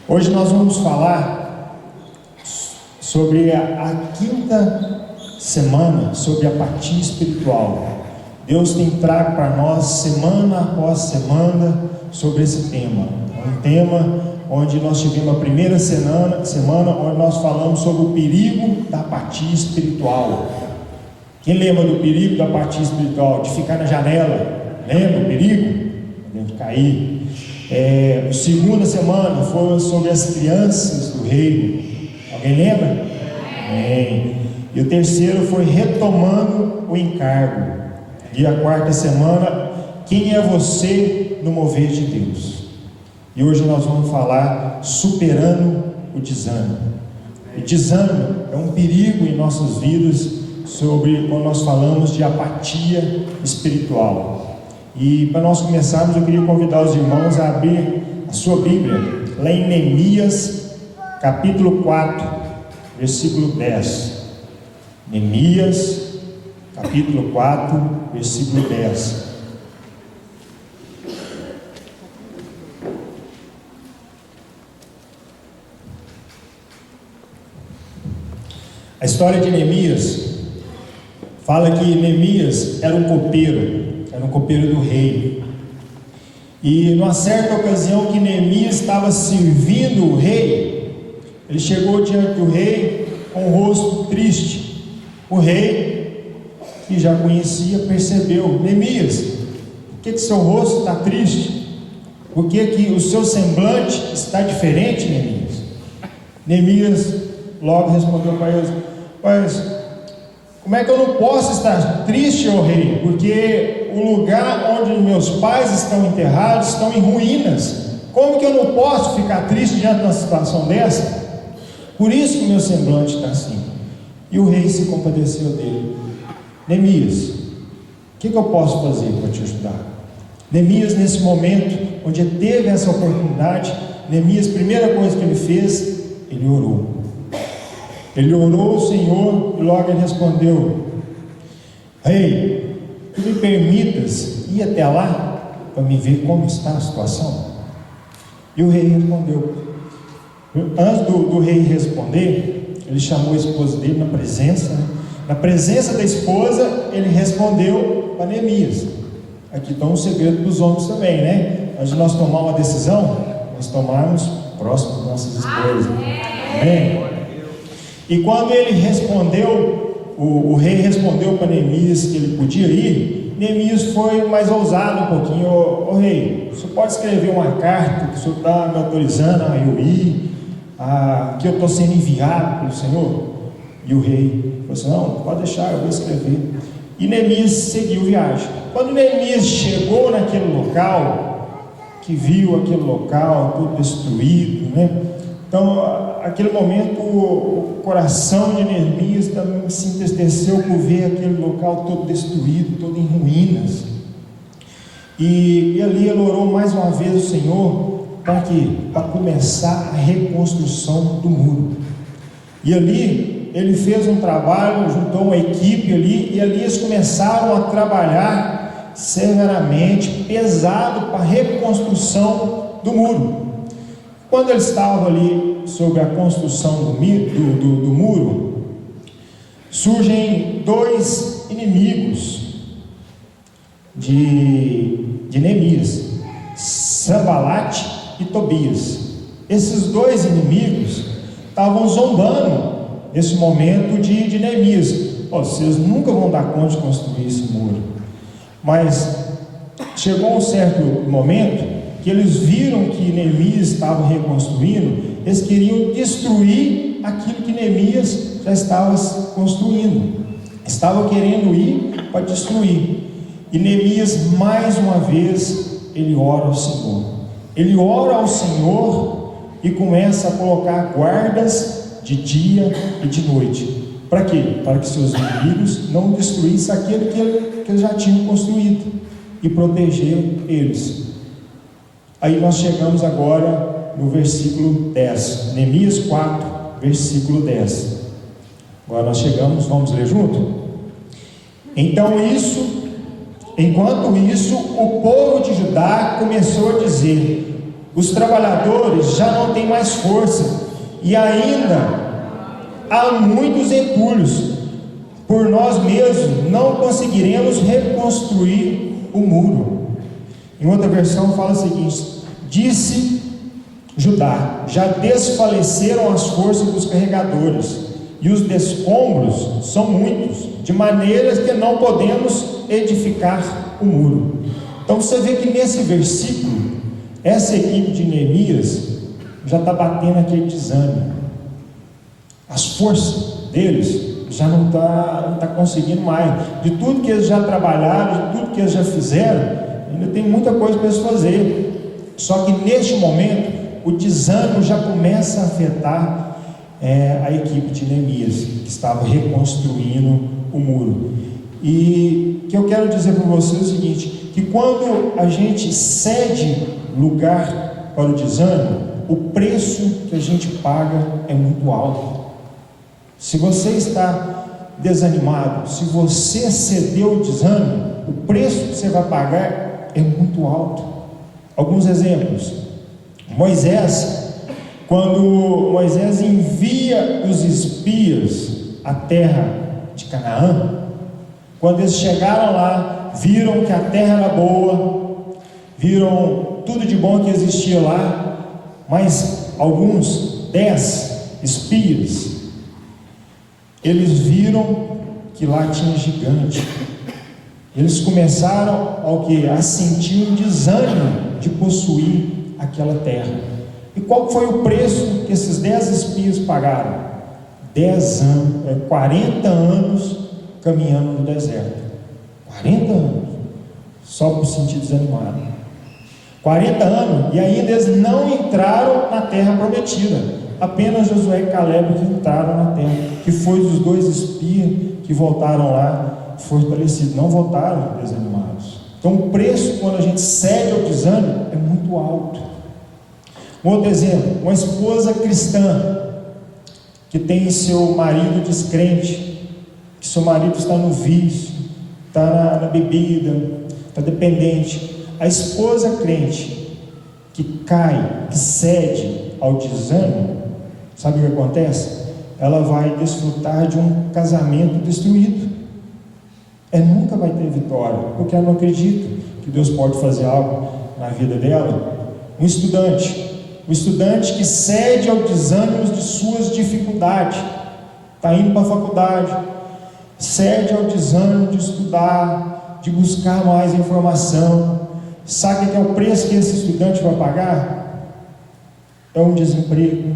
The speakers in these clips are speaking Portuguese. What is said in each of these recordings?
Hoje nós vamos falar sobre a quinta semana, sobre a apatia espiritual. Deus tem trago para nós, semana após semana, sobre esse tema. É um tema onde nós tivemos a primeira semana onde nós falamos sobre o perigo da apatia espiritual. Quem lembra do perigo da apatia espiritual? De ficar na janela. Lembra o perigo? Podemos cair. A segunda semana foi sobre as crianças do reino. Alguém lembra? Amém. E o terceiro foi retomando o encargo. E a quarta semana, quem é você no mover de Deus? E hoje nós vamos falar superando o desânimo. O desânimo é um perigo em nossas vidas, sobre quando nós falamos de apatia espiritual. E para nós começarmos, eu queria convidar os irmãos a abrir a sua Bíblia, lá em Neemias, capítulo 4, versículo 10. Neemias, capítulo 4, versículo 10. A história de Neemias fala que Neemias era um copeiro do rei. E numa certa ocasião que Neemias estava servindo o rei, ele chegou diante do rei com o rosto triste. O rei, que já conhecia, percebeu: Neemias, por que seu rosto está triste? Por que o seu semblante está diferente, Neemias? Neemias logo respondeu para ele: mas como é que eu não posso estar triste, ó rei? Porque o lugar onde meus pais estão enterrados estão em ruínas. Como que eu não posso ficar triste diante de uma situação dessa? Por isso que meu semblante está assim. E o rei se compadeceu dele. Neemias, o que eu posso fazer para te ajudar? Neemias, nesse momento onde teve essa oportunidade, Neemias, a primeira coisa que ele fez, ele orou. Ele orou ao Senhor e logo ele respondeu: Rei, tu me permitas ir até lá para me ver como está a situação? E o rei respondeu. Antes do rei responder, ele chamou a esposa dele na presença, Na presença da esposa, ele respondeu para Neemias. Aqui está um segredo dos homens também, né? Antes de nós tomar uma decisão, nós tomarmos próximo das nossas esposas. Amém? E quando ele respondeu, o rei respondeu para Neemias que ele podia ir, Neemias foi mais ousado um pouquinho. Ô rei, o senhor pode escrever uma carta que o senhor está me autorizando a eu ir, que eu estou sendo enviado pelo Senhor? E o rei falou assim: não, pode deixar, eu vou escrever. E Neemias seguiu viagem. Quando Neemias chegou naquele local, que viu aquele local todo destruído, né? Então, naquele momento, o coração de Neemias também se entristeceu por ver aquele local todo destruído, todo em ruínas. E ali ele orou mais uma vez ao Senhor, para quê? Para começar a reconstrução do muro. E ali ele fez um trabalho, juntou uma equipe ali, e ali eles começaram a trabalhar severamente, pesado, para a reconstrução do muro. Quando eles estavam ali sobre a construção do muro, surgem dois inimigos de Neemias, Sanbalate e Tobias. Esses dois inimigos estavam zombando nesse momento de Neemias. Vocês nunca vão dar conta de construir esse muro. Mas chegou um certo momento que eles viram que Neemias estava reconstruindo. Eles queriam destruir aquilo que Neemias já estava construindo. Estavam querendo ir para destruir. E Neemias, mais uma vez, ele ora ao Senhor. Ele ora ao Senhor e começa a colocar guardas de dia e de noite. Para quê? Para que seus inimigos não destruíssem aquele que eles já tinham construído e proteger eles. Aí nós chegamos agora no versículo 10, Neemias 4, versículo 10. Agora nós chegamos, vamos ler junto? Enquanto isso, o povo de Judá começou a dizer: Os trabalhadores já não têm mais força, e ainda há muitos entulhos. Por nós mesmos não conseguiremos reconstruir o muro. Em outra versão fala o seguinte: disse Judá: já desfaleceram as forças dos carregadores, e os descombros são muitos, de maneira que não podemos edificar o muro. Então você vê que nesse versículo, essa equipe de Neemias já está batendo aquele desânimo. As forças deles já não tá conseguindo mais. De tudo que eles já trabalharam, de tudo que eles já fizeram, ainda tem muita coisa para eles fazer. Só que neste momento, o desânimo já começa a afetar a equipe de Neemias, que estava reconstruindo o muro. E o que eu quero dizer para você é o seguinte: que quando a gente cede lugar para o desânimo, o preço que a gente paga é muito alto. Se você está desanimado, se você cedeu o desânimo, o preço que você vai pagar é muito alto. Alguns exemplos: Moisés, quando Moisés envia os espias à terra de Canaã, quando eles chegaram lá, viram que a terra era boa, viram tudo de bom que existia lá, mas alguns 10 espias, eles viram que lá tinha gigante. Eles começaram a sentir um desânimo de possuir aquela terra. E qual foi o preço que esses 10 espias pagaram? 40 anos caminhando no deserto. 40 anos só por sentir desanimado. 40 anos, e ainda eles não entraram na terra prometida. Apenas Josué e Caleb que entraram na terra, que foi os 2 espias que voltaram lá fortalecidos, não voltaram desanimados. Então o preço, quando a gente cede ao desânimo, é muito alto. Um outro exemplo: uma esposa cristã que tem seu marido descrente, que seu marido está no vício, está na bebida, está dependente. A esposa crente que cai, que cede ao desânimo, sabe o que acontece? Ela vai desfrutar de um casamento destruído. Ela nunca vai ter vitória, porque ela não acredita que Deus pode fazer algo na vida dela. Um estudante que cede ao desânimo de suas dificuldades, está indo para a faculdade, cede ao desânimo de estudar, de buscar mais informação. Sabe o que é o preço que esse estudante vai pagar? É um desemprego,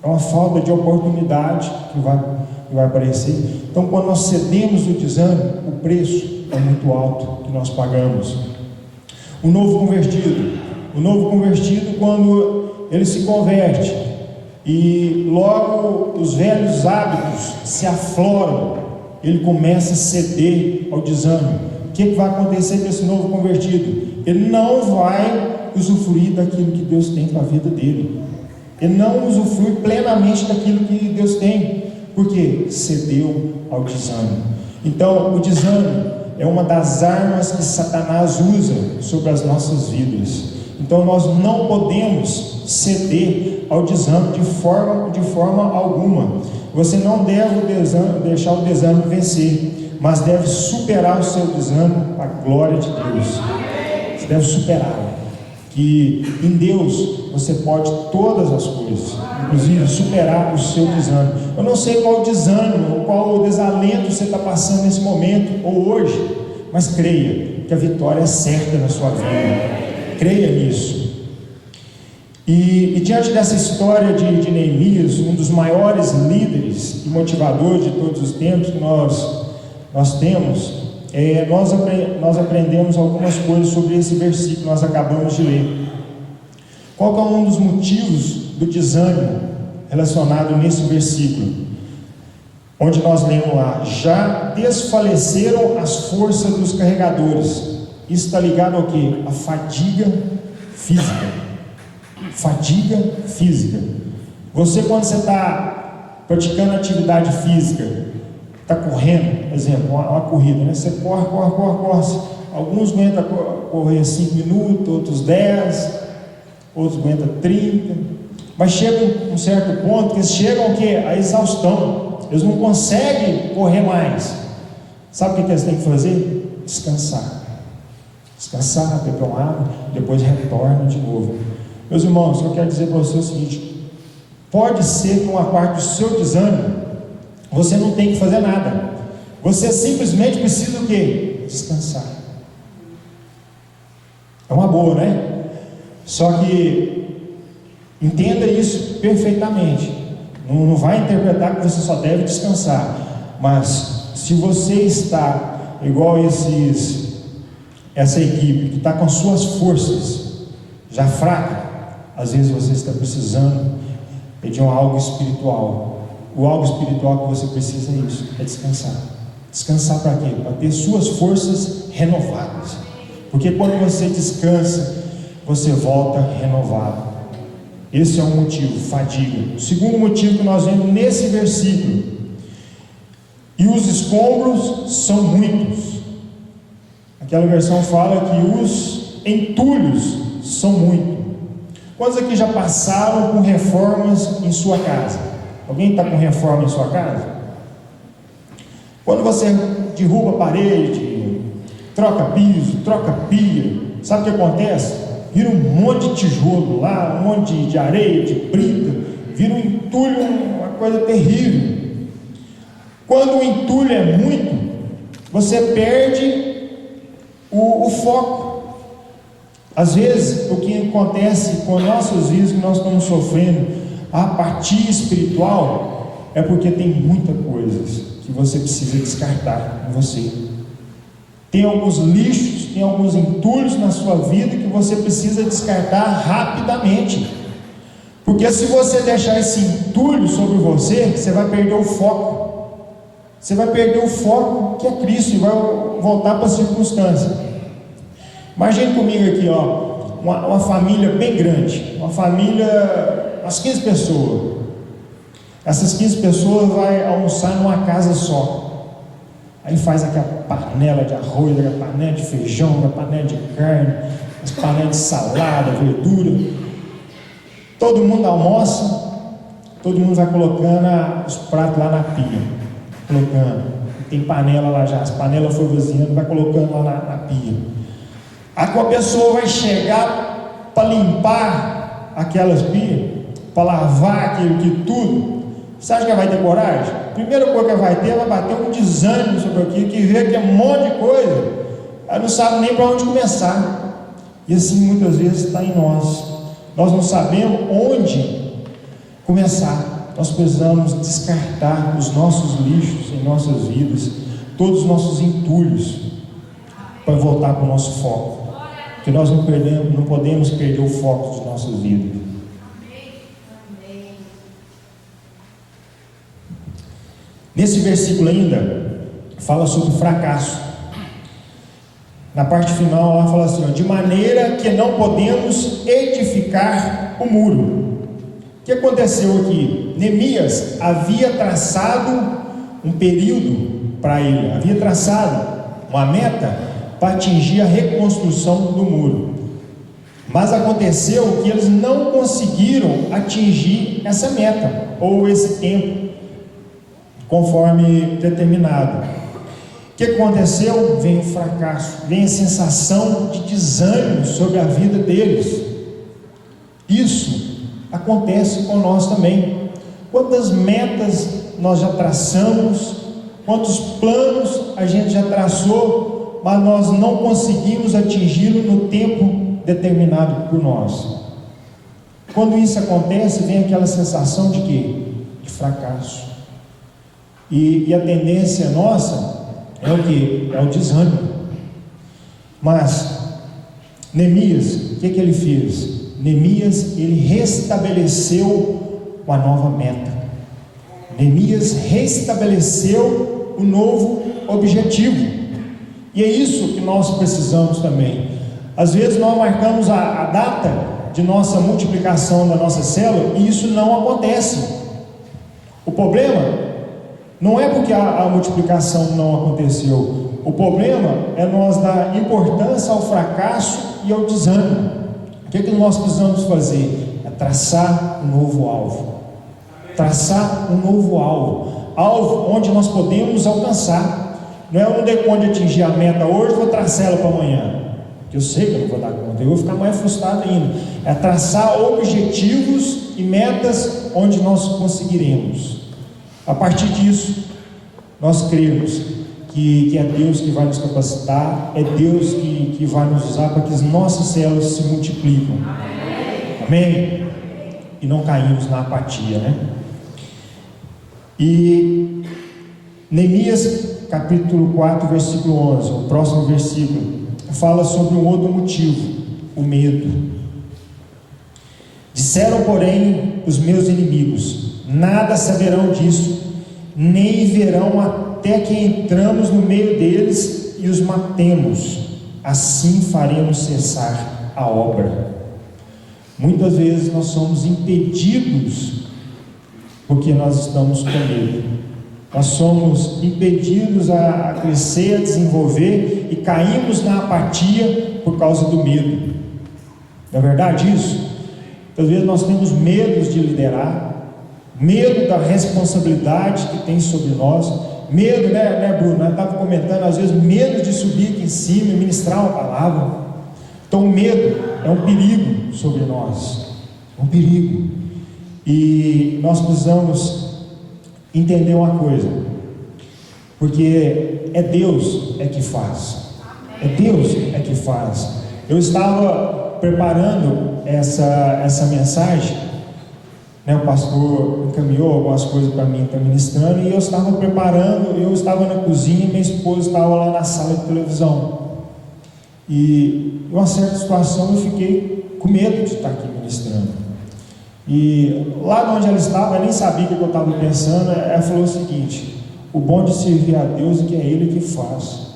é uma falta de oportunidade que vai aparecer. Então, quando nós cedemos o desânimo, o preço é muito alto que nós pagamos. O novo convertido, quando ele se converte e logo os velhos hábitos se afloram, ele começa a ceder ao desânimo. O que vai acontecer com esse novo convertido? Ele não vai usufruir daquilo que Deus tem para a vida dele. Ele não usufrui plenamente daquilo que Deus tem, porque cedeu ao desânimo. Então, o desânimo é uma das armas que Satanás usa sobre as nossas vidas. Então, nós não podemos ceder ao desânimo de forma alguma. Você não deve deixar o desânimo vencer, mas deve superar o seu desânimo para a glória de Deus. Você deve superá-lo, que em Deus você pode todas as coisas, inclusive superar o seu desânimo. Eu não sei qual desânimo, qual o desalento você está passando nesse momento ou hoje, mas creia que a vitória é certa na sua vida. Creia nisso. E diante dessa história de Neemias, um dos maiores líderes e motivadores de todos os tempos que nós temos, nós aprendemos algumas coisas sobre esse versículo que nós acabamos de ler. Qual que é um dos motivos do desânimo relacionado nesse versículo? Onde nós lemos lá: já desfaleceram as forças dos carregadores. Isso está ligado ao quê? A fadiga física. Fadiga física. Você, quando você está praticando atividade física, está correndo, por exemplo, uma corrida, né? Você corre. Alguns aguentam correr 5 minutos, outros 10. outros aguentam 30, mas chega um certo ponto que eles chegam ao quê? A exaustão, eles não conseguem correr mais. Sabe o que eles têm que fazer? Descansar, beber uma água, depois retorna de novo. Meus irmãos, o que eu quero dizer para você é o seguinte: pode ser que uma parte do seu desânimo, você não tem que fazer nada, você simplesmente precisa o quê? Descansar. É uma boa, né? Só que entenda isso perfeitamente. Não vai interpretar que você só deve descansar, mas se você está igual essa equipe que está com suas forças já fracas, às vezes você está precisando de algo espiritual. O algo espiritual que você precisa é isso, é descansar. Descansar para quê? Para ter suas forças renovadas. Porque quando você descansa, você volta renovado. Esse é um motivo, fadiga. O segundo motivo que nós vemos nesse versículo: e os escombros são muitos. Aquela versão fala que os entulhos são muitos. Quantos aqui já passaram por reformas em sua casa? Alguém está com reforma em sua casa? Quando você derruba a parede, troca piso, troca pia, sabe o que acontece? Vira um monte de tijolo lá, um monte de areia, de brita, vira um entulho, uma coisa terrível. Quando o entulho é muito, você perde o foco. Às vezes, o que acontece com nossas vidas, que nós estamos sofrendo a apatia espiritual, é porque tem muita coisa que você precisa descartar em você. Tem alguns lixos, tem alguns entulhos na sua vida que você precisa descartar rapidamente. Porque se você deixar esse entulho sobre você, você vai perder o foco. Você vai perder o foco que é Cristo e vai voltar para a circunstância. Imagine comigo aqui, ó, uma família bem grande, uma família, umas 15 pessoas. Essas 15 pessoas vão almoçar numa casa só. Aí faz aquela panela de arroz, aquela panela de feijão, aquela panela de carne, as panelas de salada, verdura. Todo mundo almoça, todo mundo vai colocando os pratos lá na pia. Colocando. Tem panela lá já, as panelas foram vaziando, vai colocando lá na pia. Aí a pessoa vai chegar para limpar aquelas pias, para lavar aquilo que tudo. Você acha que ela vai ter coragem? A primeira coisa que ela vai ter, ela vai bater um desânimo sobre aquilo, que vê que é um monte de coisa, ela não sabe nem para onde começar. E assim muitas vezes está em nós. Nós não sabemos onde começar. Nós precisamos descartar os nossos lixos em nossas vidas, todos os nossos entulhos, para voltar para o nosso foco. Porque nós não podemos perder o foco de nossas vidas. Nesse versículo ainda fala sobre fracasso. Na parte final ela fala assim, ó, de maneira que não podemos edificar o muro. O que aconteceu aqui? Neemias havia traçado um período para ele, havia traçado uma meta para atingir a reconstrução do muro. Mas aconteceu que eles não conseguiram atingir essa meta, ou esse tempo, conforme determinado. O que aconteceu? Vem o fracasso, vem a sensação de desânimo sobre a vida deles. Isso acontece com nós também. Quantas metas nós já traçamos, quantos planos a gente já traçou, mas nós não conseguimos atingi-lo no tempo determinado por nós. Quando isso acontece, vem aquela sensação de quê? De fracasso. E a tendência nossa é o quê? É o desânimo. Mas Neemias, o que ele fez? Neemias, ele restabeleceu uma nova meta. Neemias restabeleceu o novo objetivo. E é isso que nós precisamos também. Às vezes nós marcamos a data de nossa multiplicação da nossa célula e isso não acontece. O problema não é porque a multiplicação não aconteceu. O problema é nós dar importância ao fracasso e ao desânimo. O que é que nós precisamos fazer? É traçar um novo alvo. Traçar um novo alvo. Alvo onde nós podemos alcançar. Não é eu não dei conta de atingir a meta hoje, vou traçar ela para amanhã, porque eu sei que eu não vou dar conta, eu vou ficar mais frustrado ainda. É traçar objetivos e metas onde nós conseguiremos. A partir disso, nós cremos que é Deus que vai nos capacitar, é Deus que vai nos usar para que as nossas células se multiplicam. Amém? E não caímos na apatia, né? E Neemias capítulo 4, versículo 11, o próximo versículo, fala sobre um outro motivo, o medo. Disseram, porém, os meus inimigos: nada saberão disso, nem verão até que entramos no meio deles e os matemos, assim faremos cessar a obra. Muitas vezes nós somos impedidos porque nós estamos com medo. Nós somos impedidos a crescer, a desenvolver e caímos na apatia por causa do medo. Não é verdade isso? Às vezes nós temos medo de liderar, medo da responsabilidade que tem sobre nós, medo, né Bruno? Nós estávamos comentando, às vezes, medo de subir aqui em cima e ministrar uma palavra. Então, o medo é um perigo sobre nós, um perigo. E nós precisamos entender uma coisa, porque é Deus que faz, é Deus que faz. Eu estava preparando essa mensagem, né, o pastor encaminhou algumas coisas para mim, está ministrando, e eu estava preparando, eu estava na cozinha, minha esposa estava lá na sala de televisão, e em uma certa situação eu fiquei com medo de estar aqui ministrando. E lá onde ela estava, ela nem sabia o que eu estava pensando. Ela falou o seguinte: o bom de servir a Deus é que é Ele que faz.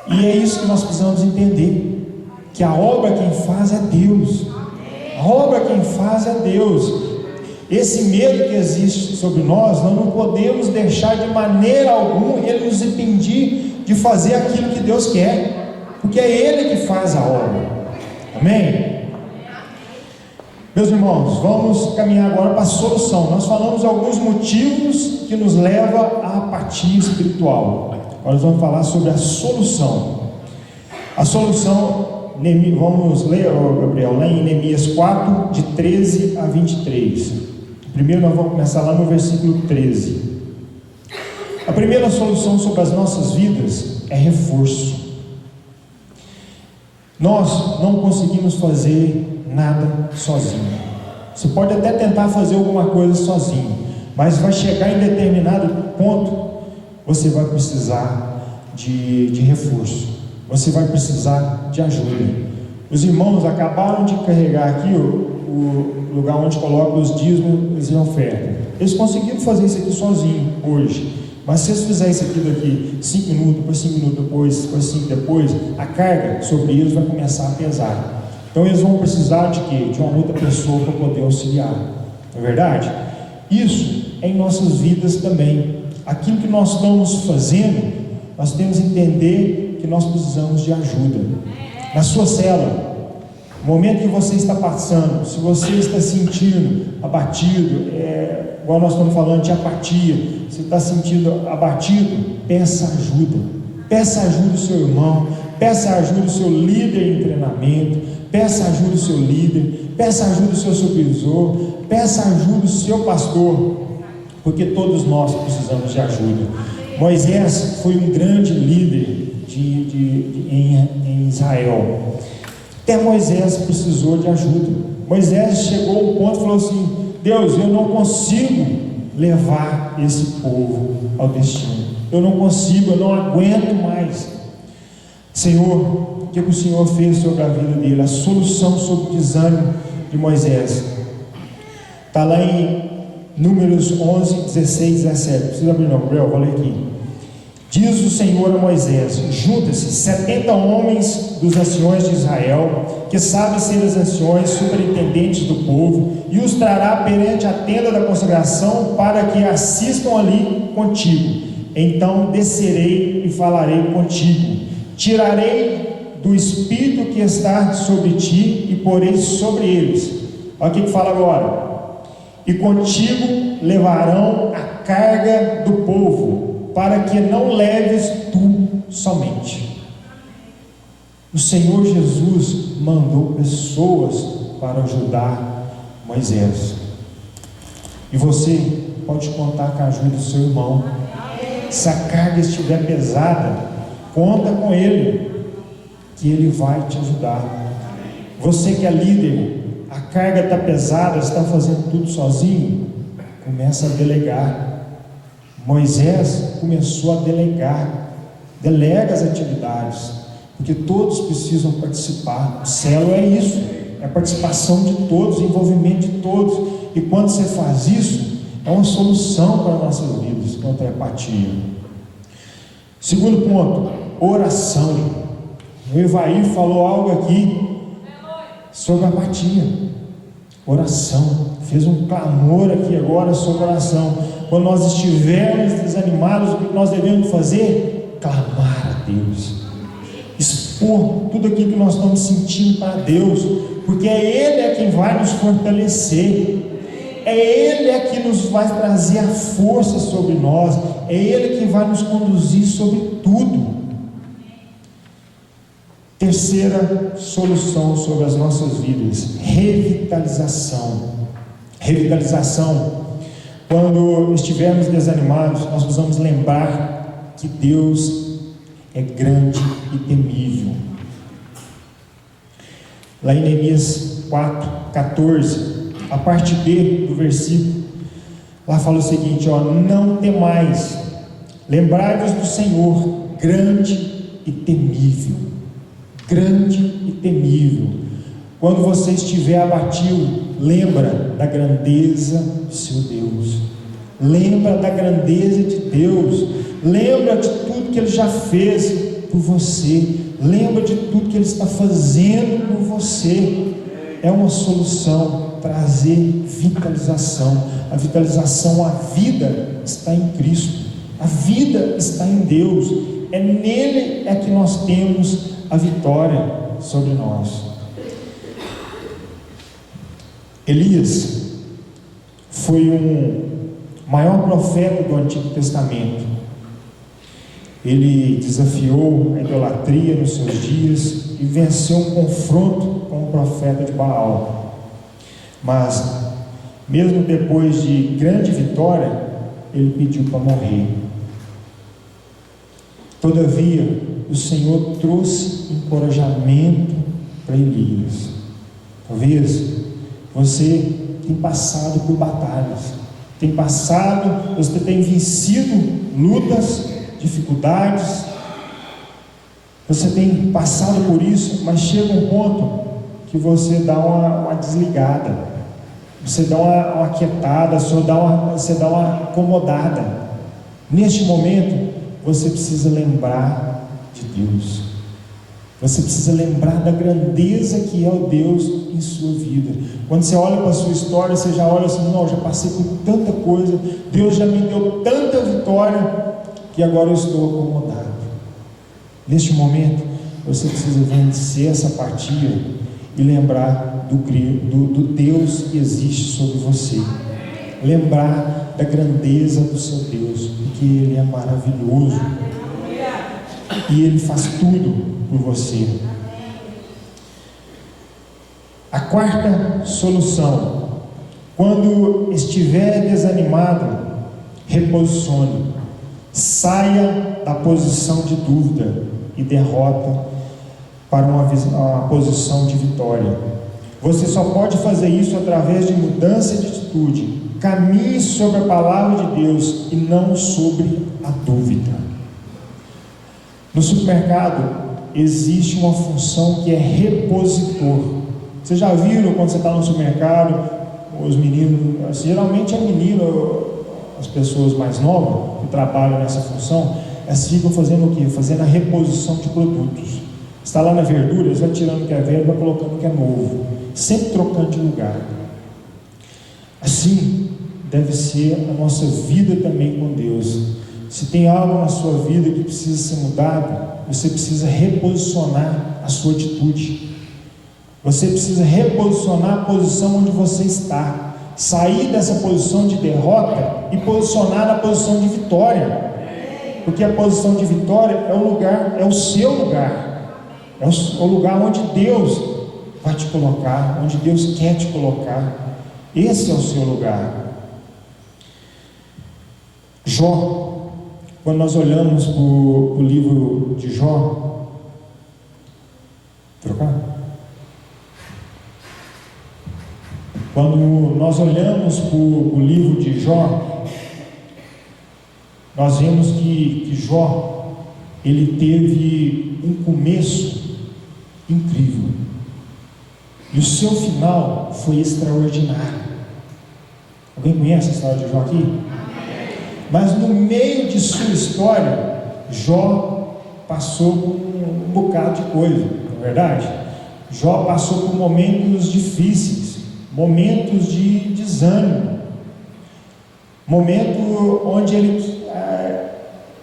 E é isso que nós precisamos entender, que a obra quem faz é Deus. A obra quem faz é Deus. Esse medo que existe sobre nós não podemos deixar de maneira alguma ele nos impedir de fazer aquilo que Deus quer, porque é Ele que faz a obra. Amém? Meus irmãos, vamos caminhar agora para a solução. Nós falamos alguns motivos que nos levam à apatia espiritual. Agora nós vamos falar sobre a solução. A solução, vamos ler, Gabriel, lá em Neemias 4, de 13 a 23. Primeiro nós vamos começar lá no versículo 13. A primeira solução sobre as nossas vidas é reforço. Nós não conseguimos fazer nada sozinho. Você pode até tentar fazer alguma coisa sozinho, mas vai chegar em determinado ponto, você vai precisar de reforço, você vai precisar de ajuda. Os irmãos acabaram de carregar aqui o lugar onde coloca os dízimos e ofertas. Eles conseguiram fazer isso aqui sozinho hoje. Mas se eles fizerem isso aqui daqui 5 minutos, depois 5 minutos depois 5 depois, a carga sobre eles vai começar a pesar. Então eles vão precisar de quê? De uma outra pessoa para poder auxiliar. Não é verdade? Isso é em nossas vidas também. Aquilo que nós estamos fazendo, nós temos que entender que nós precisamos de ajuda. Na sua célula, no momento que você está passando, se você está sentindo abatido, igual nós estamos falando de apatia, você está sentindo abatido, peça ajuda. Peça ajuda do seu irmão, peça ajuda do seu líder em treinamento, peça ajuda do seu líder, peça ajuda do seu supervisor, peça ajuda do seu pastor, porque todos nós precisamos de ajuda. Moisés foi um grande líder em Israel. Até Moisés precisou de ajuda. Moisés chegou ao ponto e falou assim: Deus, eu não consigo levar esse povo ao destino, eu não consigo, eu não aguento mais. Senhor, o que o Senhor fez sobre a vida dele? A solução sobre o desânimo de Moisés está lá em Números 11, 16, 17. Não precisa abrir não, Gabriel, vou ler aqui. Diz o Senhor a Moisés: junta-se 70 homens dos anciões de Israel, que sabem ser os anciões superintendentes do povo, e os trará perante a tenda da consagração, para que assistam ali contigo. Então descerei e falarei contigo. Tirarei do Espírito que está sobre ti e porei sobre eles. Olha o que fala agora. E contigo levarão a carga do povo, para que não leves tu somente. O Senhor Jesus mandou pessoas para ajudar Moisés. E você pode contar com a ajuda do seu irmão. Se a carga estiver pesada, conta com ele, que ele vai te ajudar. Você que é líder, a carga está pesada, você está fazendo tudo sozinho, começa a delegar. Moisés começou a delegar. Delega as atividades, porque todos precisam participar. O célula é isso, é a participação de todos, o envolvimento de todos. E quando você faz isso, é uma solução para nossas vidas contra a apatia. Segundo ponto, oração. O Evaí falou algo aqui sobre apatia. Oração. Fez um clamor aqui agora sobre oração. Quando nós estivermos desanimados, o que nós devemos fazer? Clamar a Deus. Expor tudo aquilo que nós estamos sentindo para Deus, porque Ele é quem vai nos fortalecer. É Ele que nos vai trazer a força sobre nós. É Ele que vai nos conduzir sobre tudo. Terceira solução sobre as nossas vidas: revitalização. Revitalização. Quando estivermos desanimados, nós precisamos lembrar que Deus é grande e temível. Lá em Neemias 4:14, a parte B do versículo, lá fala o seguinte: não temais, lembrai-vos do Senhor, grande e temível. Grande e temível. Quando você estiver abatido, lembra da grandeza do seu Deus. Lembra da grandeza de Deus. Lembra de tudo que Ele já fez por você. Lembra de tudo que Ele está fazendo por você. É uma solução trazer vitalização. A vitalização, a vida está em Cristo. A vida está em Deus. É nele que nós temos a vitória sobre nós. Elias foi um maior profeta do Antigo Testamento. Ele desafiou a idolatria nos seus dias e venceu um confronto com o profeta de Baal. Mas, mesmo depois de grande vitória, ele pediu para morrer. Todavia, o Senhor trouxe encorajamento para Elias. Talvez você tenha passado por batalhas, você tem vencido lutas, dificuldades, você tem passado por isso, mas chega um ponto que você dá uma desligada, você dá uma aquietada, você dá uma acomodada. Neste momento, você precisa lembrar de Deus. Você precisa lembrar da grandeza que é o Deus em sua vida. Quando você olha para a sua história, você já olha assim: não, já passei por tanta coisa, Deus já me deu tanta vitória, que agora eu estou acomodado. Neste momento, você precisa vencer essa apatia e lembrar do Deus que existe sobre você. Lembrar da grandeza do seu Deus, porque Ele é maravilhoso e Ele faz tudo por você. A quarta solução: quando estiver desanimado, reposicione, saia da posição de dúvida e derrota para uma posição de vitória. Você só pode fazer isso através de mudança de atitude. Caminhe sobre a palavra de Deus e não sobre a dúvida. No supermercado existe uma função que é repositor. Vocês já viram quando você está no supermercado, os meninos, geralmente é menino, as pessoas mais novas que trabalham nessa função, elas ficam fazendo o quê? Fazendo a reposição de produtos. Está lá na verdura, eles vão tirando o que é velho e vai colocando o que é novo, sempre trocando de lugar. Assim deve ser a nossa vida também com Deus. Se tem algo na sua vida que precisa ser mudado, você precisa reposicionar mudar a sua atitude. Você precisa reposicionar a posição onde você está, sair dessa posição de derrota e posicionar na posição de vitória, porque a posição de vitória é o lugar, é o seu lugar, é o lugar onde Deus vai te colocar, onde Deus quer te colocar. Esse é o seu lugar. Jó, quando nós olhamos para o livro de Jó, quando nós olhamos para o livro de Jó, nós vemos que Jó, ele teve um começo incrível, e o seu final foi extraordinário. Alguém conhece a história de Jó aqui? Mas no meio de sua história, Jó passou por um bocado de coisa, não é verdade? Jó passou por momentos difíceis, momentos de desânimo, momento onde ele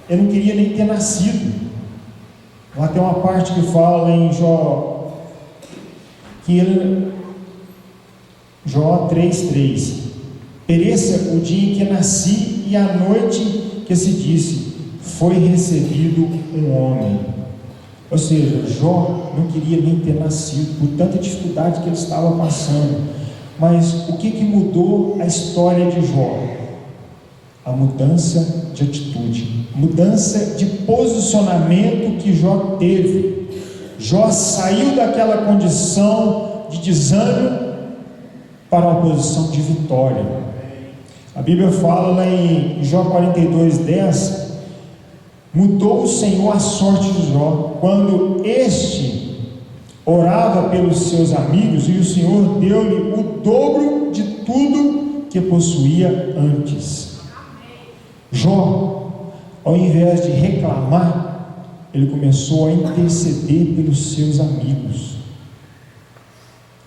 não queria nem ter nascido. Lá tem uma parte que fala em Jó, Jó 3:3: pereça o dia em que nasci e a noite que se disse, foi recebido um homem. Ou seja, Jó não queria nem ter nascido, por tanta dificuldade que ele estava passando. Mas o que mudou a história de Jó? A mudança de atitude, mudança de posicionamento que Jó teve. Jó saiu daquela condição de desânimo para uma posição de vitória. A Bíblia fala lá em Jó 42:10: mudou o Senhor a sorte de Jó, quando este orava pelos seus amigos, e o Senhor deu-lhe o dobro de tudo que possuía antes. Jó, ao invés de reclamar, ele começou a interceder pelos seus amigos.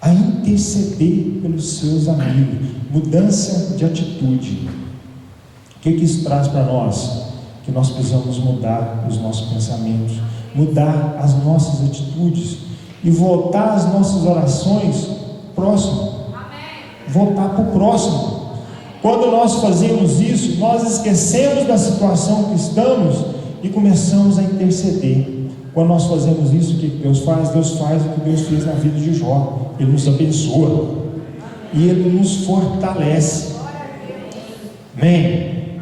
A interceder pelos seus amigos. Mudança de atitude. O que isso traz para nós? Que nós precisamos mudar os nossos pensamentos, mudar as nossas atitudes e voltar as nossas orações próximo. Voltar para o próximo. Quando nós fazemos isso, nós esquecemos da situação que estamos e começamos a interceder. Quando nós fazemos isso, o que Deus faz? Deus faz o que Deus fez na vida de Jó. Ele nos abençoa e Ele nos fortalece. Amém?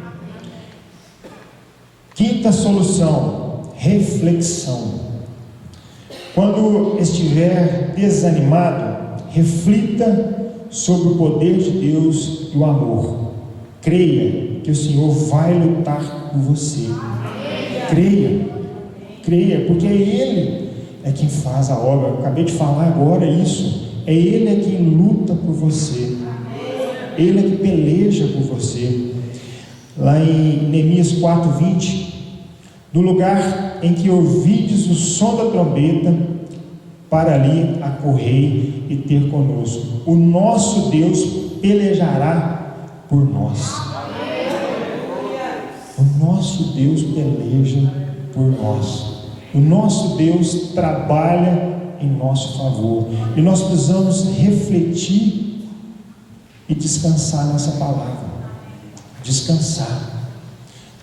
Quinta solução: reflexão. Quando estiver desanimado, reflita sobre o poder de Deus e o amor. Creia que o Senhor vai lutar por você. Creia, porque Ele é quem faz a obra. Eu acabei de falar agora isso. Ele é quem luta por você. Ele é que peleja por você. Lá em Neemias 4:20: no lugar em que ouvides o som da trombeta, para ali acorrei e ter conosco. O nosso Deus pelejará por nós. O nosso Deus peleja por nós. O nosso Deus trabalha em nosso favor. E nós precisamos refletir e descansar nessa palavra. Descansar.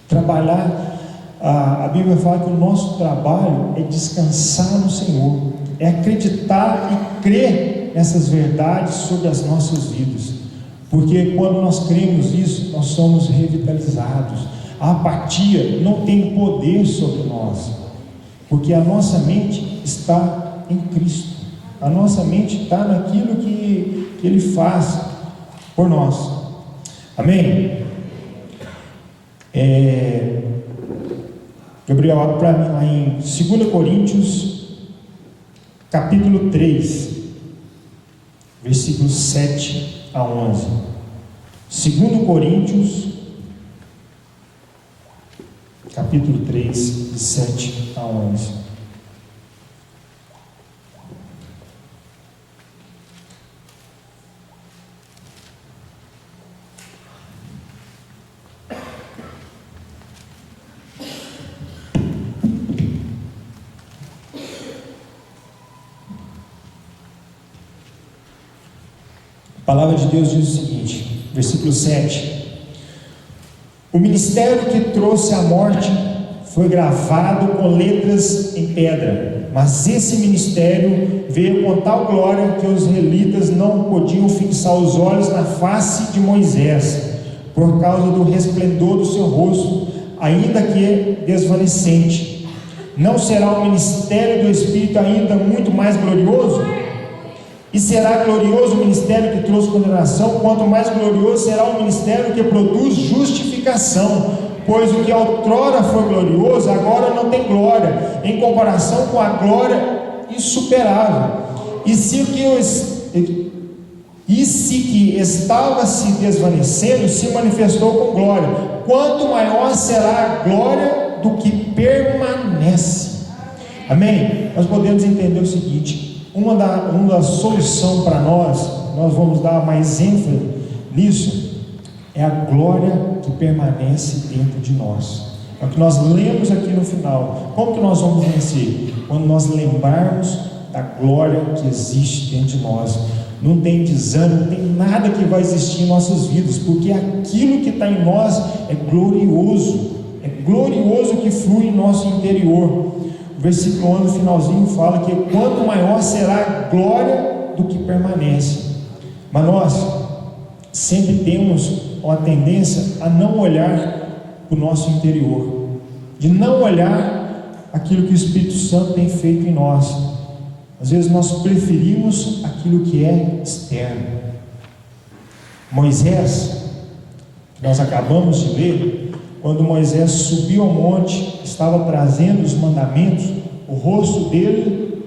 Trabalhar. A Bíblia fala que o nosso trabalho é descansar no Senhor, é acreditar e crer nessas verdades sobre as nossas vidas, porque quando nós cremos isso, nós somos revitalizados. A apatia não tem poder sobre nós, porque a nossa mente está em Cristo, a nossa mente está naquilo que Ele faz por nós. Amém? Gabriel, abre para mim lá em 2 Coríntios, capítulo 3, versículos 7 a 11. 2 Coríntios, capítulo 3, de 7 a 11. palavra de Deus diz o seguinte, versículo 7: o ministério que trouxe a morte foi gravado com letras em pedra, mas esse ministério veio com tal glória que os israelitas não podiam fixar os olhos na face de Moisés, por causa do resplendor do seu rosto, ainda que desvanecente. Não será o ministério do Espírito ainda muito mais glorioso? E será glorioso o ministério que trouxe condenação, quanto mais glorioso será o ministério que produz justificação, pois o que outrora foi glorioso, agora não tem glória, em comparação com a glória insuperável. E se que estava se desvanecendo, se manifestou com glória, quanto maior será a glória do que permanece. Amém? Nós podemos entender o seguinte: uma da solução para nós vamos dar mais ênfase nisso, é a glória que permanece dentro de nós. É o que nós lemos aqui no final. Como que nós vamos vencer? Quando nós lembrarmos da glória que existe dentro de nós. Não tem desânimo, não tem nada que vai existir em nossas vidas, porque aquilo que está em nós é glorioso que flui em nosso interior. O versículo 11, no finalzinho, fala que quanto maior será a glória do que permanece. Mas nós sempre temos uma tendência a não olhar para o nosso interior, de não olhar aquilo que o Espírito Santo tem feito em nós. Às vezes nós preferimos aquilo que é externo. Moisés, que nós acabamos de ler, quando Moisés subiu ao monte, estava trazendo os mandamentos, o rosto dele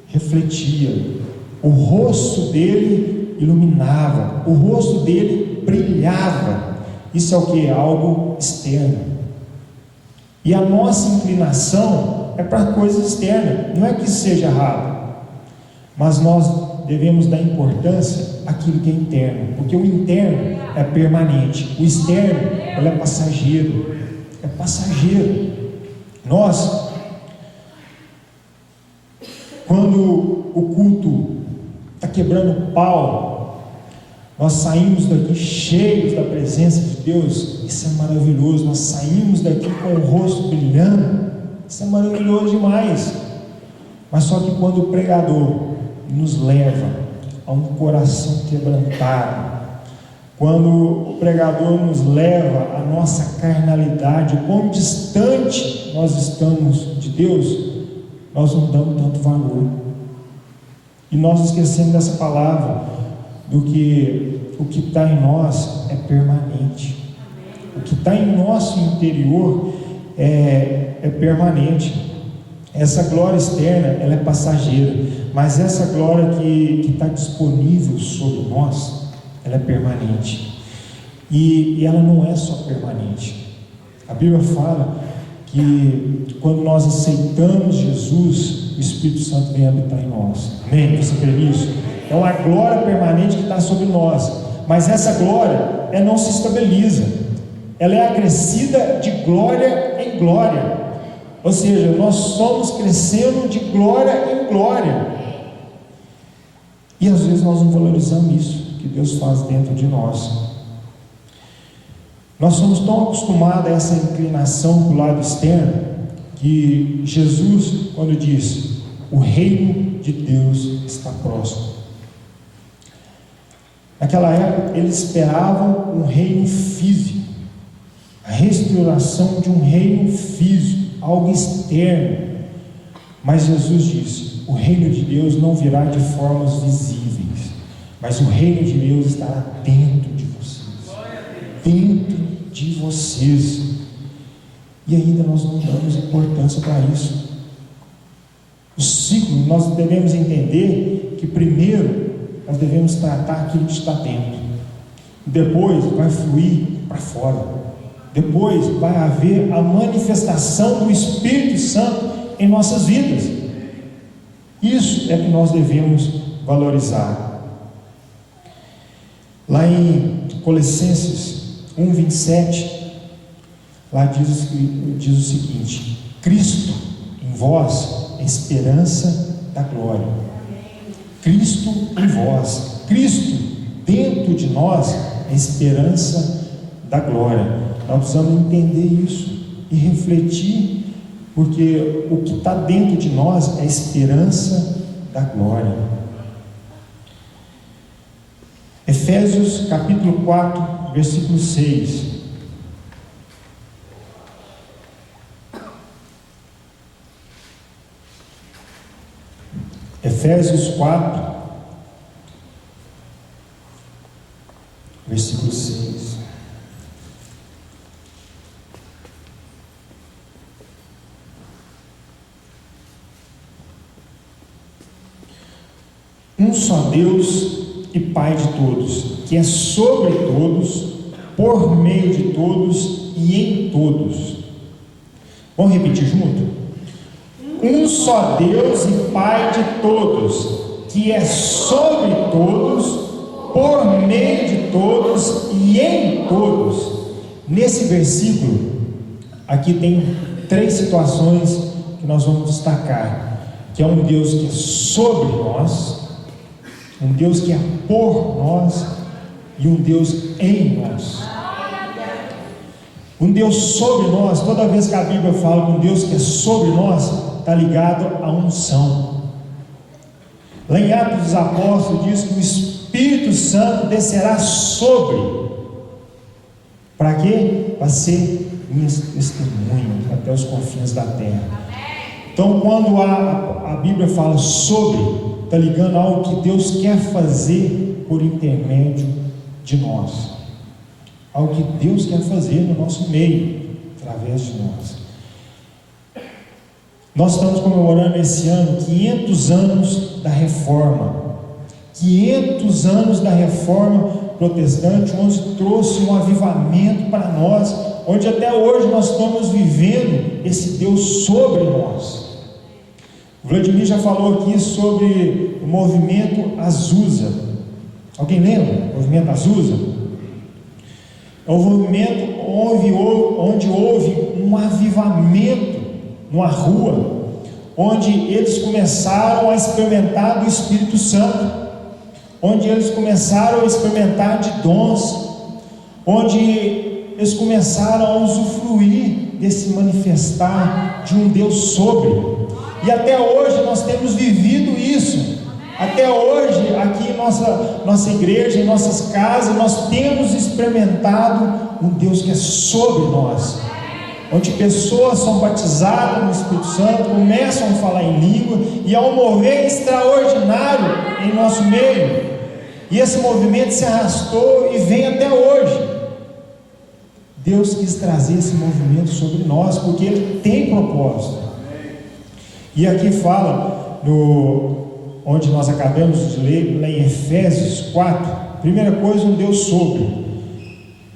refletia, o rosto dele iluminava, o rosto dele brilhava. Isso é o que? Algo externo. E a nossa inclinação é para coisas externas. Não é que isso seja errado, mas nós devemos dar importância àquilo que é interno, porque o interno é permanente, o externo ele é passageiro. Nós, quando o culto está quebrando pau, nós saímos daqui cheios da presença de Deus. Isso é maravilhoso. Nós saímos daqui com o rosto brilhando. Isso é maravilhoso demais. Mas só que quando o pregador nos leva a um coração quebrantado, quando o pregador nos leva à nossa carnalidade, quão distante nós estamos de Deus, nós não damos tanto valor, e nós esquecemos dessa palavra, do que o que está em nós é permanente, o que está em nosso interior é permanente. Essa glória externa ela é passageira, mas essa glória que está disponível sobre nós, ela é permanente. E ela não é só permanente. A Bíblia fala que quando nós aceitamos Jesus, o Espírito Santo vem habitar em nós. Amém? Você crê nisso? É uma glória permanente que está sobre nós. Mas essa glória, ela não se estabiliza. Ela é acrescida de glória em glória. Ou seja, nós somos crescendo de glória em glória. E às vezes nós não valorizamos isso que Deus faz dentro de nós. Nós somos tão acostumados a essa inclinação para o lado externo, que Jesus, quando diz, o reino de Deus está próximo. Naquela época, eles esperavam um reino físico, a restauração de um reino físico, algo externo. Mas Jesus disse, o reino de Deus não virá de formas visíveis, mas o reino de Deus estará dentro de vocês, dentro de vocês. E ainda nós não damos importância para isso. O ciclo, nós devemos entender que primeiro nós devemos tratar aquilo que está dentro, depois vai fluir para fora, depois vai haver a manifestação do Espírito Santo em nossas vidas. Isso é que nós devemos valorizar. Lá em Colossenses 1:27, lá diz o seguinte: Cristo em vós, esperança da glória. Cristo em vós, Cristo dentro dentro de nós é a esperança da glória. Nós precisamos entender isso e refletir, porque o que está dentro de nós é a esperança da glória. Efésios capítulo 4, versículo 6. Efésios 4, versículo 6. Um só Deus e Pai de todos, que é sobre todos, por meio de todos e em todos. Vamos repetir junto? Um só Deus e Pai de todos, que é sobre todos, por meio de todos e em todos. Nesse versículo, aqui tem 3 situações que nós vamos destacar, que é um Deus que é sobre nós, um Deus que é por nós e um Deus em nós. Um Deus sobre nós, toda vez que a Bíblia fala que um Deus que é sobre nós, está ligado à unção. Lá em Atos dos Apóstolos diz que o Espírito Santo descerá sobre. Para quê? Para ser testemunho até os confins da terra. Então, quando a Bíblia fala sobre, está ligando a algo que Deus quer fazer por intermédio de nós. Algo que Deus quer fazer no nosso meio, através de nós. Nós estamos comemorando esse ano 500 anos da Reforma. 500 anos da Reforma Protestante, onde trouxe um avivamento para nós, onde até hoje nós estamos vivendo esse Deus sobre nós. O Vladimir já falou aqui sobre o movimento Azusa. Alguém lembra? O movimento Azusa? É um movimento onde houve um avivamento numa rua, onde eles começaram a experimentar do Espírito Santo, onde eles começaram a experimentar de dons, onde eles começaram a usufruir desse manifestar de um Deus sobre. E até hoje nós temos vivido isso. Até hoje, aqui em nossa igreja, em nossas casas, nós temos experimentado um Deus que é sobre nós, onde pessoas são batizadas no Espírito Santo, começam a falar em língua, e há um mover extraordinário em nosso meio. E esse movimento se arrastou e vem até hoje. Deus quis trazer esse movimento sobre nós, porque Ele tem propósito. E aqui fala, onde nós acabamos de ler, lá em Efésios 4, primeira coisa, um Deus sobre,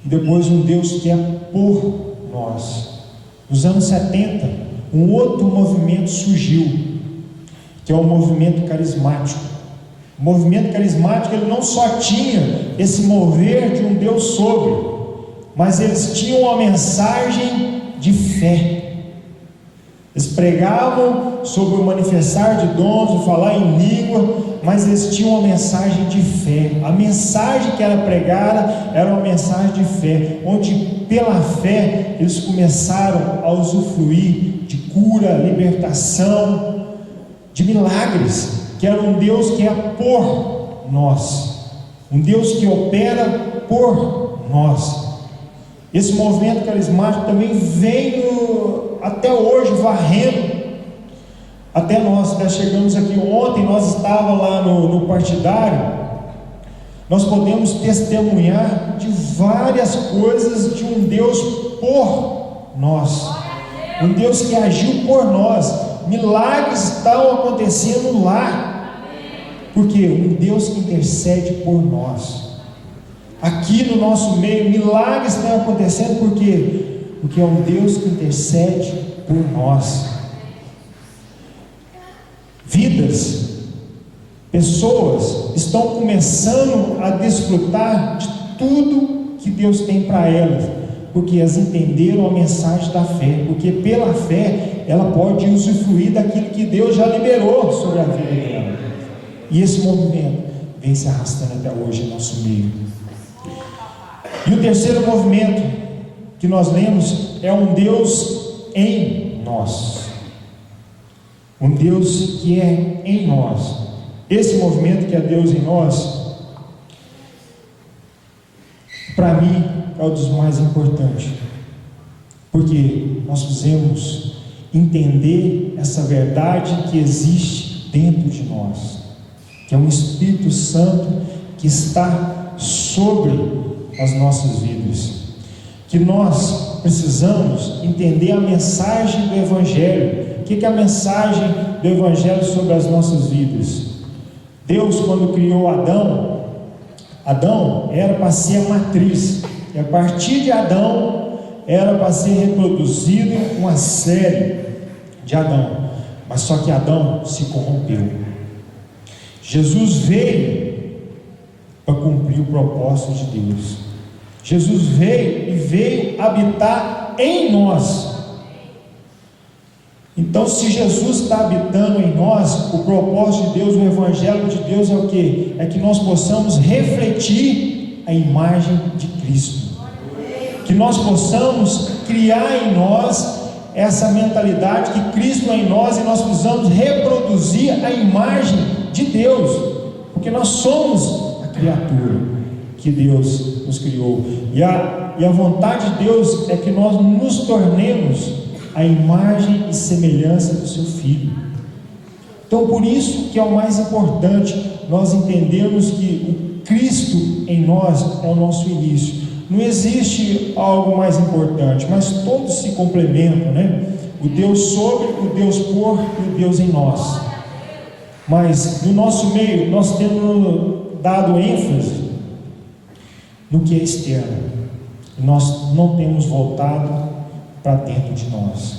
e depois um Deus que é por nós. Nos anos 70, um outro movimento surgiu, que é o movimento carismático. O movimento carismático, ele não só tinha esse mover de um Deus sobre, mas eles tinham uma mensagem de fé. Eles pregavam sobre o manifestar de dons, o falar em língua, mas eles tinham uma mensagem de fé. A mensagem que era pregada era uma mensagem de fé, onde pela fé eles começaram a usufruir de cura, libertação, de milagres, que era um Deus que é por nós, um Deus que opera por nós. Esse movimento carismático também veio até hoje varrendo até nós. Até chegamos aqui ontem, nós estávamos lá no partidário. Nós podemos testemunhar de várias coisas de um Deus por nós, um Deus que agiu por nós. Milagres estão acontecendo lá, porque um Deus que intercede por nós. Aqui no nosso meio, milagres estão acontecendo, porque é um Deus que intercede por nós. Vidas, pessoas estão começando a desfrutar de tudo que Deus tem para elas, porque elas entenderam a mensagem da fé, porque pela fé ela pode usufruir daquilo que Deus já liberou sobre a vida dela. E esse movimento vem se arrastando até hoje em nosso meio. E o terceiro movimento que nós lemos é um Deus em nós. Um Deus que é em nós. Esse movimento que é Deus em nós, para mim, é um dos mais importantes, porque nós precisamos entender essa verdade que existe dentro de nós, que é um Espírito Santo que está sobre as nossas vidas, que nós precisamos entender a mensagem do Evangelho. O que é a mensagem do Evangelho sobre as nossas vidas? Deus, quando criou Adão era para ser a matriz, e a partir de Adão era para ser reproduzido uma série de Adão, mas só que Adão se corrompeu. Jesus veio para cumprir o propósito de Deus. Jesus veio habitar em nós. Então, se Jesus está habitando em nós, o propósito de Deus, o Evangelho de Deus é o quê? É que nós possamos refletir a imagem de Cristo, que nós possamos criar em nós essa mentalidade que Cristo é em nós, e nós precisamos reproduzir a imagem de Deus, porque nós somos a criatura que Deus nos criou, e a vontade de Deus é que nós nos tornemos a imagem e semelhança do seu Filho. Então, por isso que é o mais importante nós entendermos que o Cristo em nós é o nosso início. Não existe algo mais importante, mas todos se complementam, né? O Deus sobre, o Deus por e o Deus em nós. Mas no nosso meio nós temos dado ênfase no que é externo, e nós não temos voltado para dentro de nós.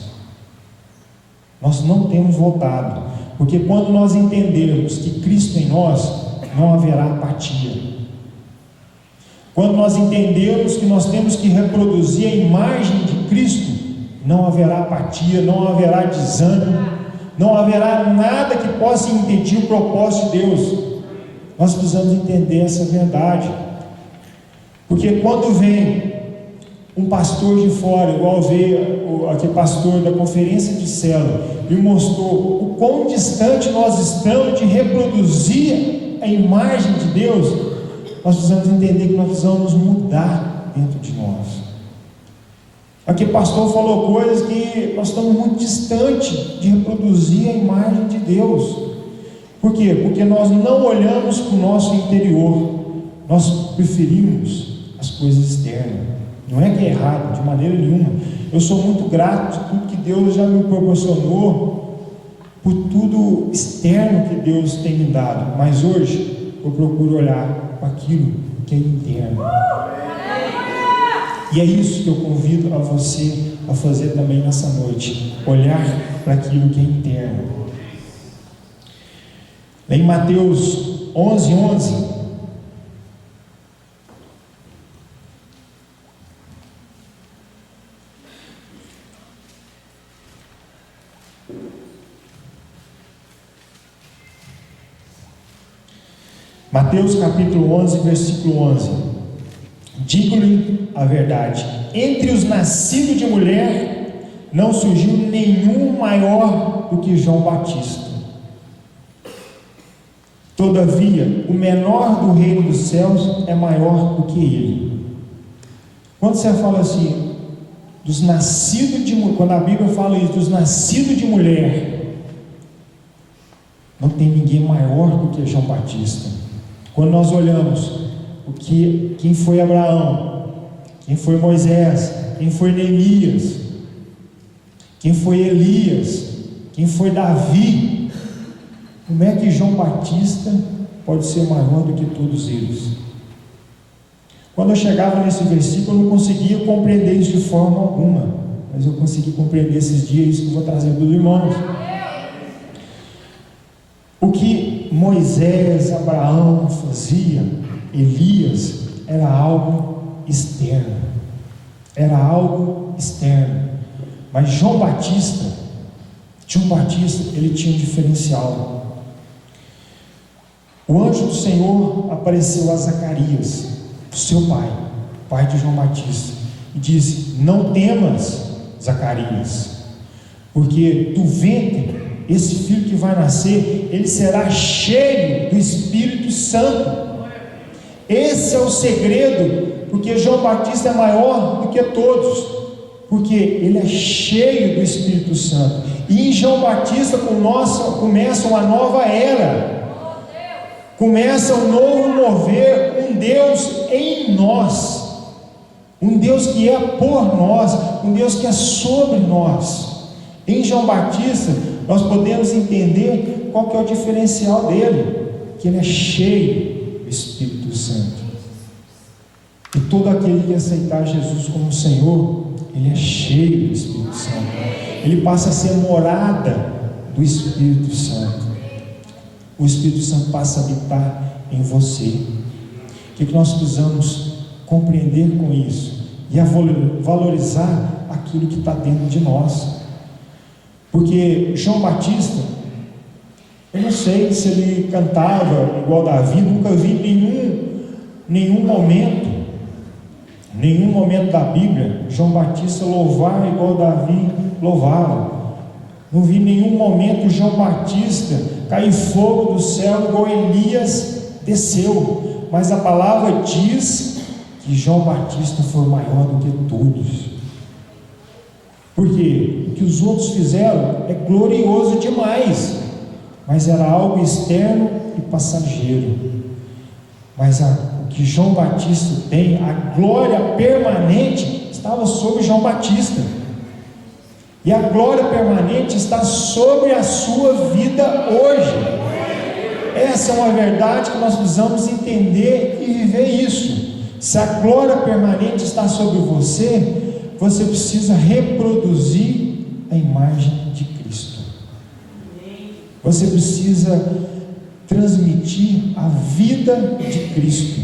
Nós não temos voltado, porque quando nós entendermos que Cristo em nós, não haverá apatia. Quando nós entendermos que nós temos que reproduzir a imagem de Cristo, não haverá apatia, não haverá desânimo, não haverá nada que possa impedir o propósito de Deus. Nós precisamos entender essa verdade, porque quando vem um pastor de fora, igual veio aquele pastor da conferência de célula, e mostrou o quão distante nós estamos de reproduzir a imagem de Deus, nós precisamos entender que nós precisamos mudar dentro de nós. Aquele pastor falou coisas que nós estamos muito distantes de reproduzir a imagem de Deus. Por quê? Porque nós não olhamos para o nosso interior, nós preferimos as coisas externas. Não é que é errado, de maneira nenhuma. Eu sou muito grato de tudo que Deus já me proporcionou, por tudo externo que Deus tem me dado, mas hoje eu procuro olhar para aquilo que é interno. E é isso que eu convido a você a fazer também nessa noite, olhar para aquilo que é interno. Em Mateus 11:11, Mateus capítulo 11, versículo 11: digo-lhe a verdade, entre os nascidos de mulher não surgiu nenhum maior do que João Batista. Todavia, o menor do reino dos céus é maior do que ele. Quando você fala assim, dos nascidos de mulher, quando a Bíblia fala isso, dos nascidos de mulher, não tem ninguém maior do que João Batista. Quando nós olhamos quem foi Abraão, quem foi Moisés, quem foi Neemias, quem foi Elias, quem foi Davi, como é que João Batista pode ser maior do que todos eles? Quando eu chegava nesse versículo, eu não conseguia compreender isso de forma alguma, mas eu consegui compreender esses dias, isso que eu vou trazer para os irmãos. O que Moisés, Abraão fazia, Elias, era algo externo, mas João Batista, ele tinha um diferencial. O anjo do Senhor apareceu a Zacarias, seu pai, pai de João Batista, e disse: não temas, Zacarias, porque do ventre, esse filho que vai nascer, ele será cheio do Espírito Santo. Esse é o segredo, porque João Batista é maior do que todos, porque ele é cheio do Espírito Santo. E em João Batista começa uma nova era, começa um novo mover, um Deus em nós, um Deus que é por nós, um Deus que é sobre nós. Em João Batista nós podemos entender qual que é o diferencial dele, que ele é cheio do Espírito Santo. E todo aquele que aceitar Jesus como Senhor, ele é cheio do Espírito Santo. Ele passa a ser morada do Espírito Santo. O Espírito Santo passa a habitar em você. O que nós precisamos compreender com isso? E valorizar aquilo que está dentro de nós. Porque João Batista, eu não sei se ele cantava igual Davi, nunca vi nenhum momento da Bíblia João Batista louvar igual Davi louvava. Não vi nenhum momento João Batista cair fogo do céu igual Elias desceu. Mas a palavra diz que João Batista foi maior do que todos. Porque o que os outros fizeram é glorioso demais, mas era algo externo e passageiro. Mas o que João Batista tem, a glória permanente, estava sobre João Batista. E a glória permanente está sobre a sua vida hoje. Essa é uma verdade que nós precisamos entender e viver isso. Se a glória permanente está sobre você, você precisa reproduzir a imagem de Cristo. Você precisa transmitir a vida de Cristo.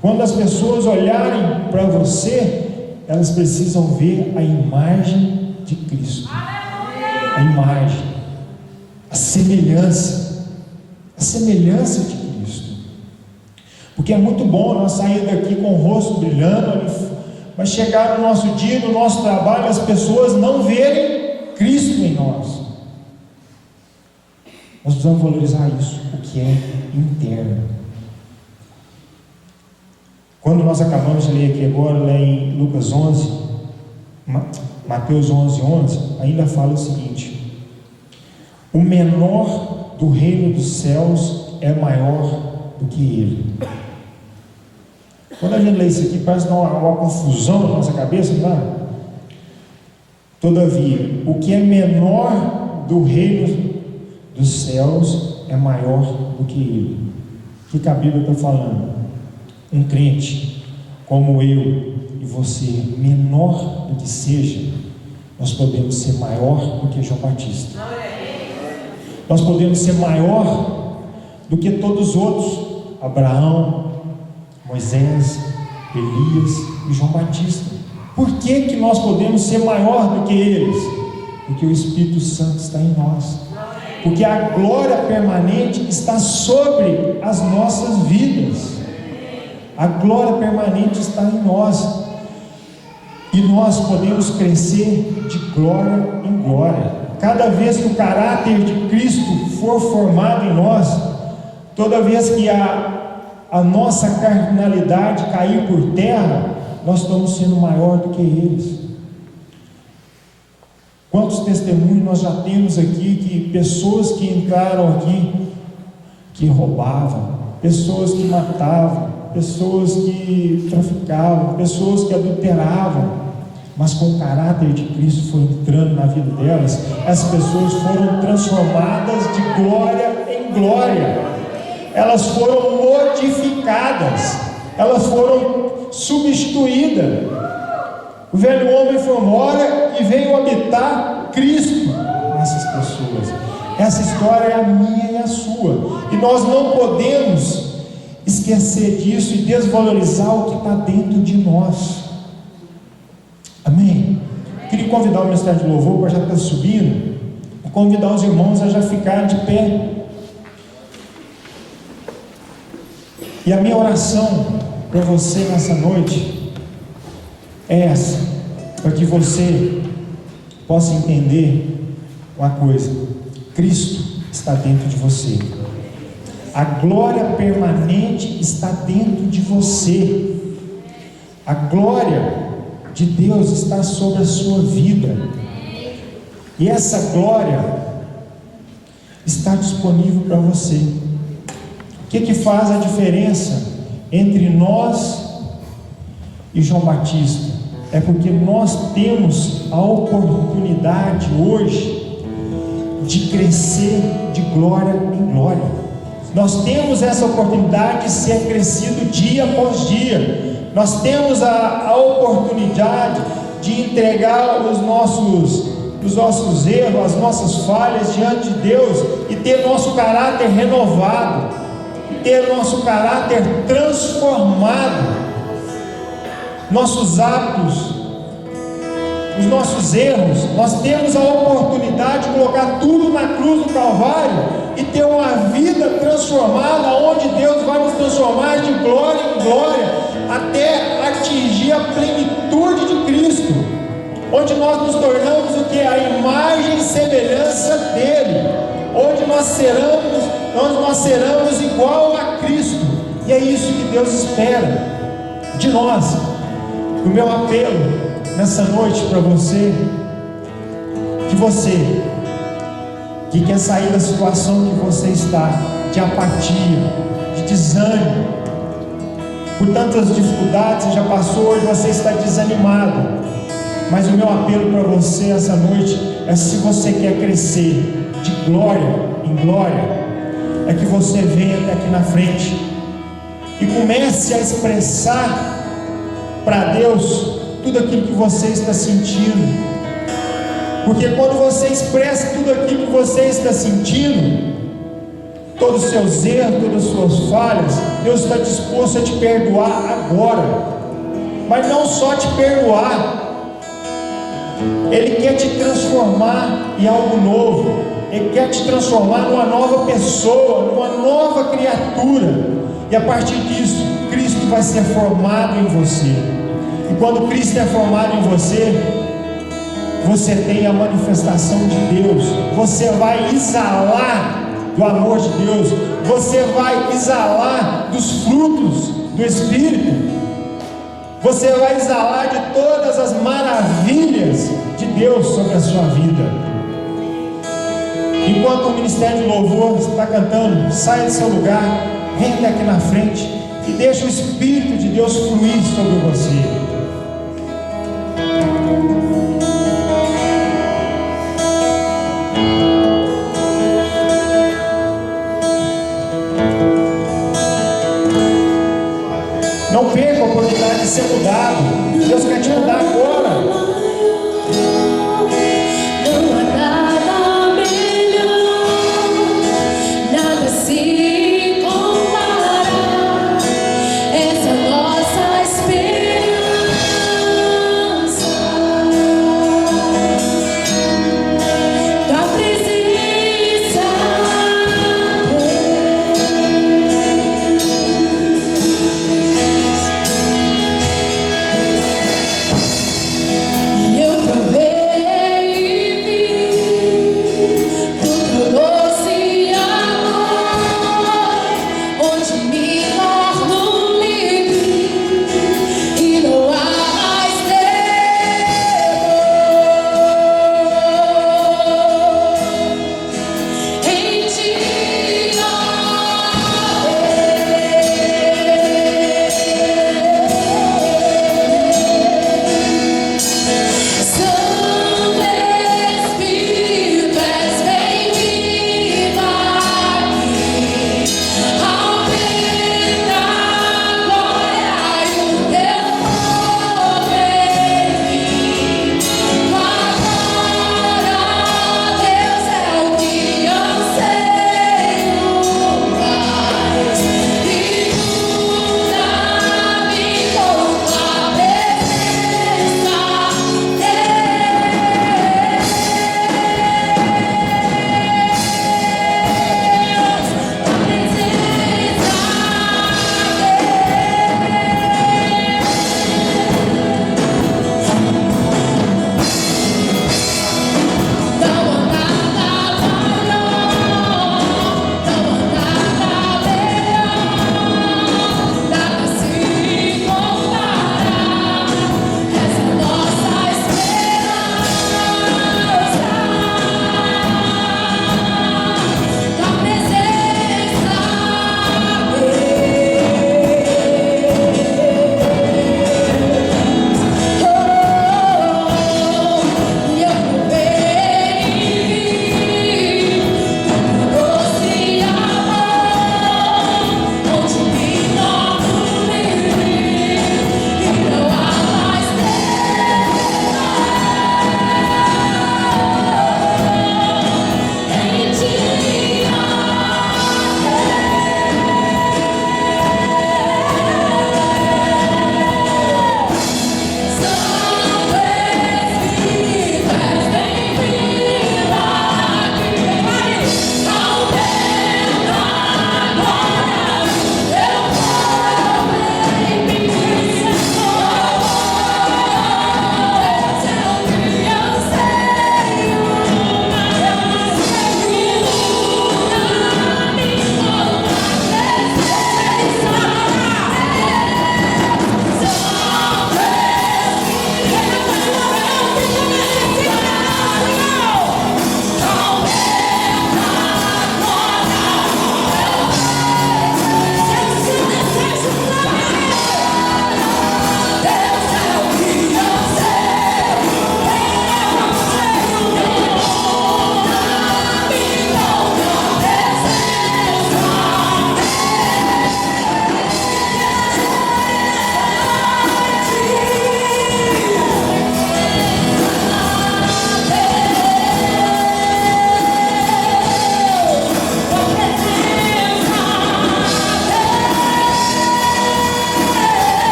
Quando as pessoas olharem para você, elas precisam ver a imagem de Cristo. A imagem, a semelhança de Cristo. Porque é muito bom nós sair daqui com o rosto brilhando, mas chegar no nosso dia, no nosso trabalho, as pessoas não verem Cristo em nós. Nós precisamos valorizar isso, o que é interno. Quando nós acabamos de ler aqui agora, lá em Lucas 11, Mateus 11, ainda fala o seguinte: o menor do reino dos céus é maior do que ele. Quando a gente lê isso aqui, parece uma confusão na nossa cabeça, não é? Todavia, o que é menor do reino dos céus é maior do que ele. O que a Bíblia está falando? Um crente como eu e você, menor do que seja, nós podemos ser maior do que João Batista. Nós podemos ser maior do que todos os outros: Abraão, Moisés, Elias e João Batista. Por que nós podemos ser maior do que eles? Porque o Espírito Santo está em nós. Porque a glória permanente está sobre as nossas vidas. A glória permanente está em nós. E nós podemos crescer de glória em glória. Cada vez que o caráter de Cristo for formado em nós, toda vez que a nossa carnalidade cair por terra, nós estamos sendo maior do que eles. Quantos testemunhos nós já temos aqui, que pessoas que entraram aqui, que roubavam, pessoas que matavam, pessoas que traficavam, pessoas que adulteravam, mas com o caráter de Cristo foi entrando na vida delas, as pessoas foram transformadas de glória em glória. Elas foram modificadas, elas foram substituídas. O velho homem foi embora e veio habitar Cristo nessas pessoas. Essa história é a minha e a sua, e nós não podemos esquecer disso e desvalorizar o que está dentro de nós. Amém? Queria convidar o ministério de louvor para já estar subindo, convidar os irmãos a já ficarem de pé. E a minha oração para você nessa noite é essa, para que você possa entender uma coisa: Cristo está dentro de você, a glória permanente está dentro de você, a glória de Deus está sobre a sua vida, e essa glória está disponível para você. O que faz a diferença entre nós e João Batista? É porque nós temos a oportunidade hoje de crescer de glória em glória. Nós temos essa oportunidade de ser crescido dia após dia. Nós temos a oportunidade de entregar os nossos erros, as nossas falhas diante de Deus e ter nosso caráter renovado, ter nosso caráter transformado, nossos hábitos, os nossos erros. Nós temos a oportunidade de colocar tudo na cruz do Calvário e ter uma vida transformada, onde Deus vai nos transformar de glória em glória até atingir a plenitude de Cristo, onde nós nos tornamos o que? A imagem e semelhança dele, onde nós seremos igual a Cristo. E é isso que Deus espera de nós. O meu apelo nessa noite para você, que você que quer sair da situação que você está, de apatia, de desânimo, por tantas dificuldades você já passou, hoje você está desanimado, mas o meu apelo para você essa noite é: se você quer crescer de glória em glória, é que você venha até aqui na frente e comece a expressar para Deus tudo aquilo que você está sentindo, porque quando você expressa tudo aquilo que você está sentindo, todos os seus erros, todas as suas falhas, Deus está disposto a te perdoar agora, mas não só te perdoar, Ele quer te transformar em algo novo, Ele quer te transformar numa nova pessoa, numa nova criatura, e a partir disso, Cristo vai ser formado em você. E quando Cristo é formado em você, você tem a manifestação de Deus, você vai exalar do amor de Deus, você vai exalar dos frutos do Espírito, você vai exalar de todas as maravilhas de Deus sobre a sua vida. Enquanto o ministério de louvor está cantando, saia do seu lugar, vem até aqui na frente e deixa o Espírito de Deus fluir sobre você. Não perca a oportunidade de ser mudado. Deus quer te mudar agora. Não há nada melhor, nada se compara. Essa é a nossa esperança. Da presença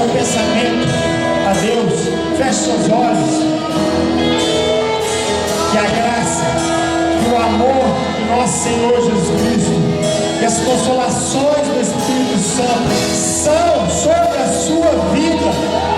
seu pensamento a Deus, feche seus olhos. Que a graça, que o amor do nosso Senhor Jesus Cristo e as consolações do Espírito Santo são sobre a sua vida